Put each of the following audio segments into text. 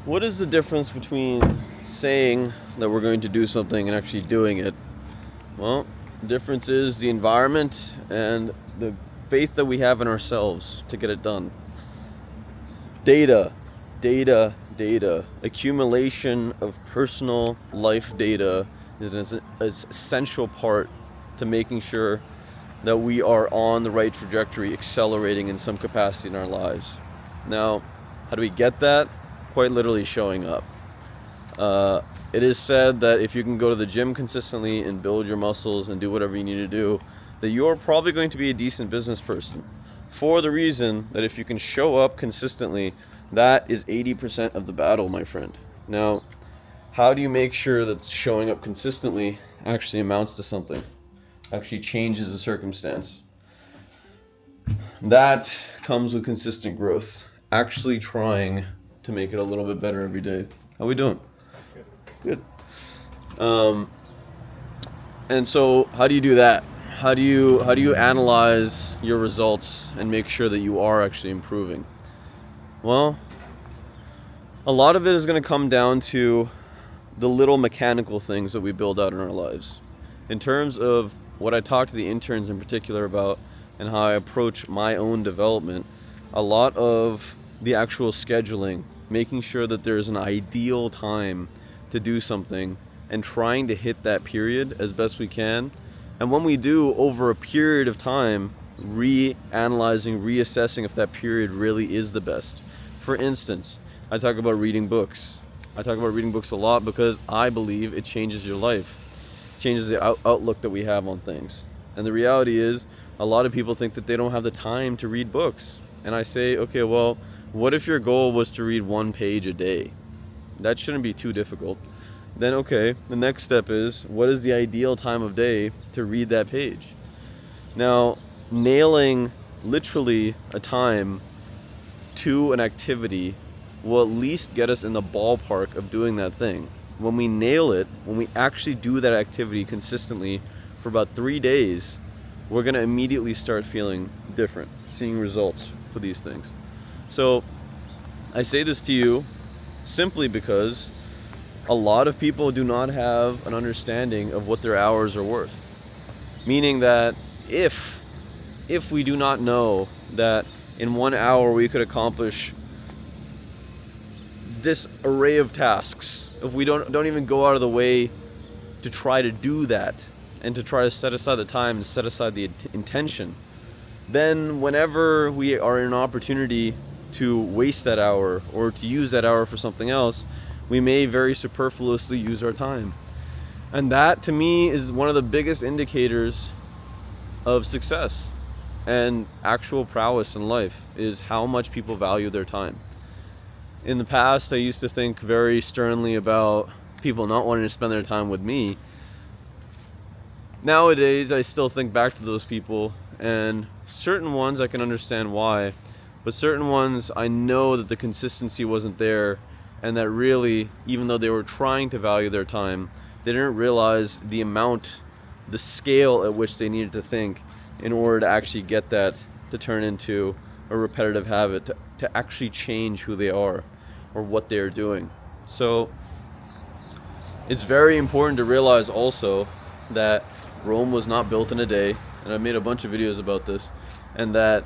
What is the difference between saying that we're going to do something and actually doing it? Well, the difference is the environment and the faith that we have in ourselves to get it done. Data, data. Accumulation of personal life data is an essential part to making sure that we are on the right trajectory, accelerating in some capacity in our lives. Now, how do we get that? Quite literally showing up. It is said that if you can go to the gym consistently and build your muscles and do whatever you need to do, that you're probably going to be a decent business person. For the reason that if you can show up consistently, that is 80% of the battle, my friend. Now, how do you make sure that showing up consistently actually amounts to something? Actually changes the circumstance? That comes with consistent growth. Actually trying to make it a little bit better every day. How we doing? Good. And so how do you do that? How do you analyze your results and make sure that you are actually improving? Well, a lot of it is going to come down to the little mechanical things that we build out in our lives. In terms of what I talk to the interns in particular about and how I approach my own development, a lot of the actual scheduling, making sure that there's an ideal time to do something and trying to hit that period as best we can. And when we do, over a period of time, reanalyzing, reassessing if that period really is the best. For instance, I talk about reading books. I talk about reading books a lot because I believe it changes your life. It changes the outlook that we have on things. And the reality is, a lot of people think that they don't have the time to read books. And I say, okay, well, what if your goal was to read 1 page a day? That shouldn't be too difficult. Then okay, the next step is, what is the ideal time of day to read that page? Now, nailing literally a time to an activity will at least get us in the ballpark of doing that thing. When we nail it, when we actually do that activity consistently for about 3 days, we're gonna immediately start feeling different, seeing results for these things. So I say this to you simply because a lot of people do not have an understanding of what their hours are worth. Meaning that if we do not know that in 1 hour we could accomplish this array of tasks, if we don't even go out of the way to try to do that and to try to set aside the time and set aside the intention, then whenever we are in an opportunity to waste that hour or to use that hour for something else, we may very superfluously use our time. And that to me is one of the biggest indicators of success and actual prowess in life, is how much people value their time. In the past, I used to think very sternly about people not wanting to spend their time with me. Nowadays, I still think back to those people, and certain ones I can understand why, but certain ones I know that the consistency wasn't there, and that really, even though they were trying to value their time, they didn't realize the amount, the scale at which they needed to think in order to actually get that to turn into a repetitive habit, to actually change who they are or what they are doing. So it's very important to realize also that Rome was not built in a day, and I've made a bunch of videos about this, and that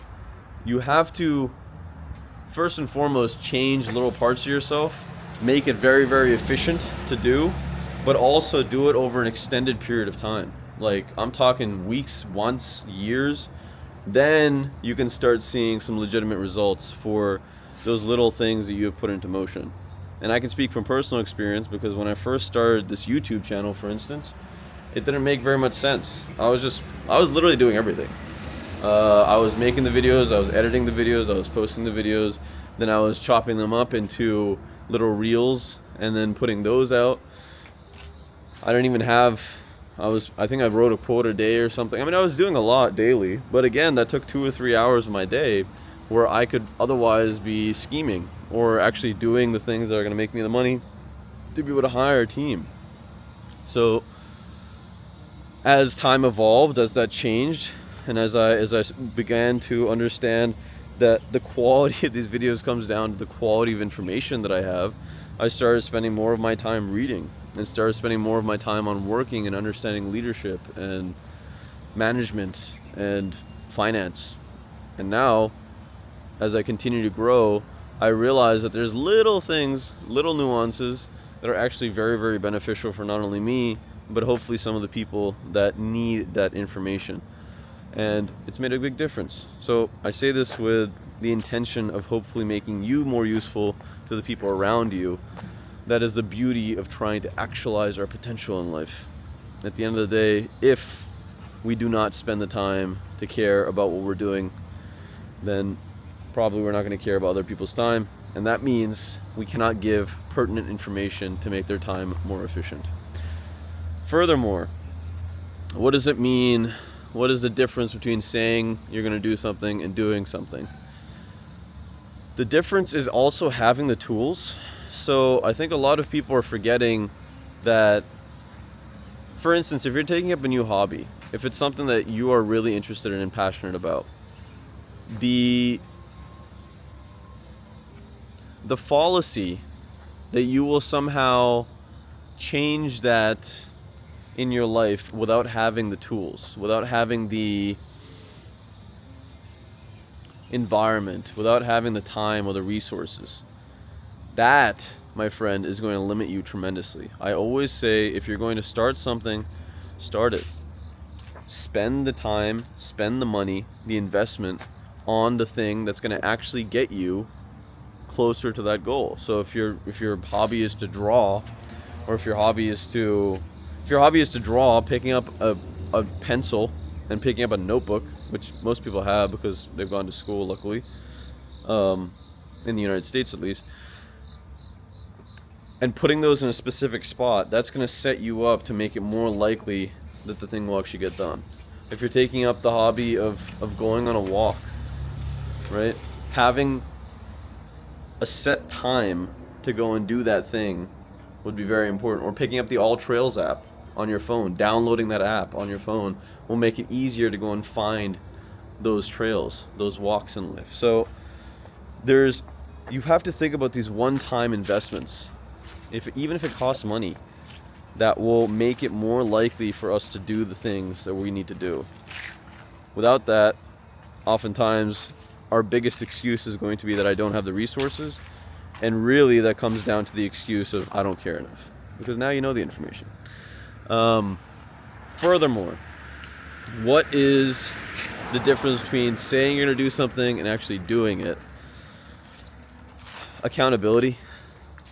you have to first and foremost change little parts of yourself, make it very, very efficient to do, but also do it over an extended period of time. Like, I'm talking weeks, months, years. Then you can start seeing some legitimate results for those little things that you have put into motion. And I can speak from personal experience because when I first started this YouTube channel, for instance, it didn't make very much sense. I was literally doing everything. I was making the videos, I was editing the videos, I was posting the videos, then I was chopping them up into little reels and then putting those out. I think I wrote a quote a day or something. I mean, I was doing a lot daily, but again, that took 2 or 3 hours of my day where I could otherwise be scheming or actually doing the things that are going to make me the money to be able to hire a team. So as time evolved, as that changed, and as I began to understand that the quality of these videos comes down to the quality of information that I have, I started spending more of my time reading and started spending more of my time on working and understanding leadership and management and finance. And now, as I continue to grow, I realize that there's little things, little nuances that are actually very, very beneficial for not only me, but hopefully some of the people that need that information. And it's made a big difference. So I say this with the intention of hopefully making you more useful to the people around you. That is the beauty of trying to actualize our potential in life. At the end of the day, if we do not spend the time to care about what we're doing, then probably we're not going to care about other people's time. And that means we cannot give pertinent information to make their time more efficient. Furthermore, what does it mean? What is the difference between saying you're going to do something and doing something? The difference is also having the tools. So I think a lot of people are forgetting that, for instance, if you're taking up a new hobby, if it's something that you are really interested in and passionate about, the fallacy that you will somehow change that in your life without having the tools, without having the environment, without having the time or the resources, that, my friend, is going to limit you tremendously. I always say, if you're going to start something, start it. Spend the time, spend the money, the investment on the thing that's going to actually get you closer to that goal. So if your hobby is to draw, or if your hobby is to draw, picking up a pencil and picking up a notebook, which most people have because they've gone to school, luckily, in the United States at least, and putting those in a specific spot, that's going to set you up to make it more likely that the thing will actually get done. If you're taking up the hobby of going on a walk, right, having a set time to go and do that thing would be very important. Or picking up the All Trails app on your phone, downloading that app on your phone will make it easier to go and find those trails, those walks in life. So you have to think about these one-time investments, even if it costs money, that will make it more likely for us to do the things that we need to do. Without that, oftentimes our biggest excuse is going to be that I don't have the resources, and really that comes down to the excuse of I don't care enough, because now you know the information. Furthermore, what is the difference between saying you're going to do something and actually doing it? Accountability.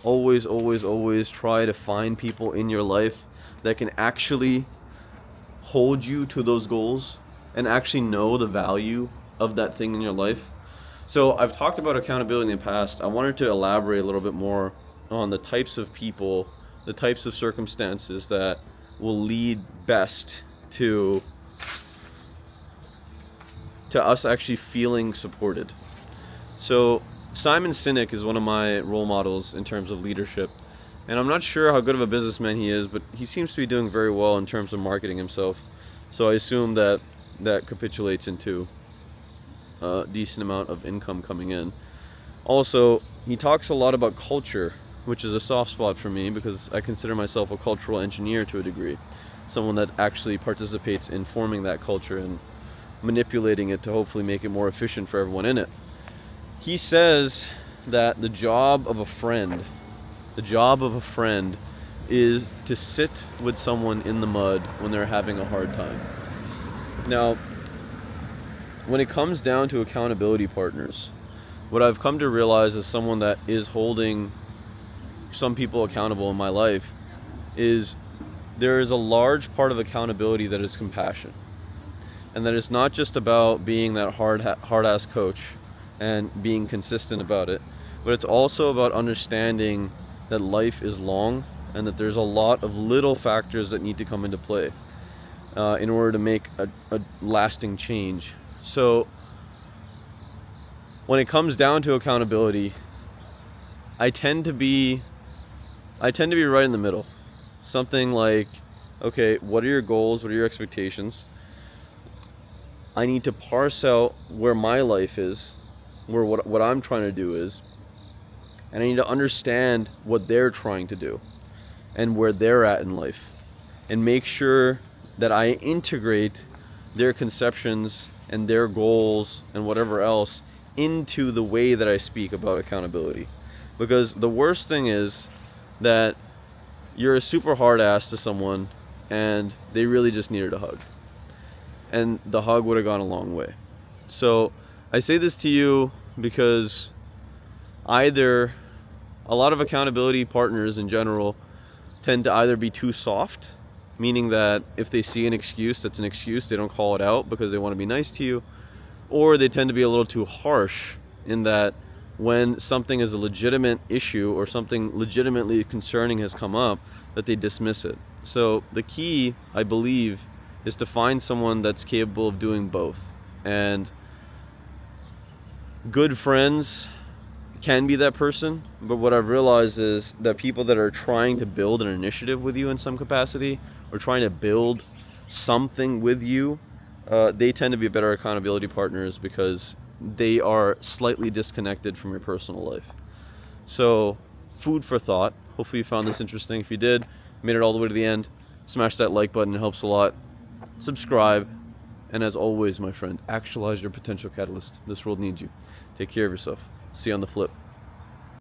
Always, always, always try to find people in your life that can actually hold you to those goals and actually know the value of that thing in your life. So I've talked about accountability in the past. I wanted to elaborate a little bit more on the types of people, the types of circumstances that will lead best to us actually feeling supported. So Simon Sinek is one of my role models in terms of leadership, and I'm not sure how good of a businessman he is, but he seems to be doing very well in terms of marketing himself. So I assume that capitulates into a decent amount of income coming in. Also, he talks a lot about culture, which is a soft spot for me because I consider myself a cultural engineer to a degree, someone that actually participates in forming that culture and manipulating it to hopefully make it more efficient for everyone in it. He says that the job of a friend is to sit with someone in the mud when they're having a hard time. Now, when it comes down to accountability partners, what I've come to realize as someone that is holding some people accountable in my life is there is a large part of accountability that is compassion. And that it's not just about being that hard-ass coach and being consistent about it, but it's also about understanding that life is long and that there's a lot of little factors that need to come into play in order to make a lasting change. So when it comes down to accountability, I tend to be right in the middle. Something like, okay, what are your goals? What are your expectations? I need to parse out where my life is, where what I'm trying to do is, and I need to understand what they're trying to do and where they're at in life, and make sure that I integrate their conceptions and their goals and whatever else into the way that I speak about accountability. Because the worst thing is that you're a super hard ass to someone and they really just needed a hug, and the hug would have gone a long way. So I say this to you because either a lot of accountability partners in general tend to either be too soft, meaning that if they see an excuse that's an excuse, they don't call it out because they want to be nice to you, or they tend to be a little too harsh in that when something is a legitimate issue or something legitimately concerning has come up, that they dismiss it. So the key, I believe, is to find someone that's capable of doing both. And good friends can be that person, but what I've realized is that people that are trying to build an initiative with you in some capacity, or trying to build something with you, they tend to be better accountability partners because they are slightly disconnected from your personal life. So, food for thought. Hopefully you found this interesting. If you did, made it all the way to the end, smash that like button, it helps a lot. Subscribe, and as always, my friend, actualize your potential catalyst. This world needs you. Take care of yourself. See you on the flip.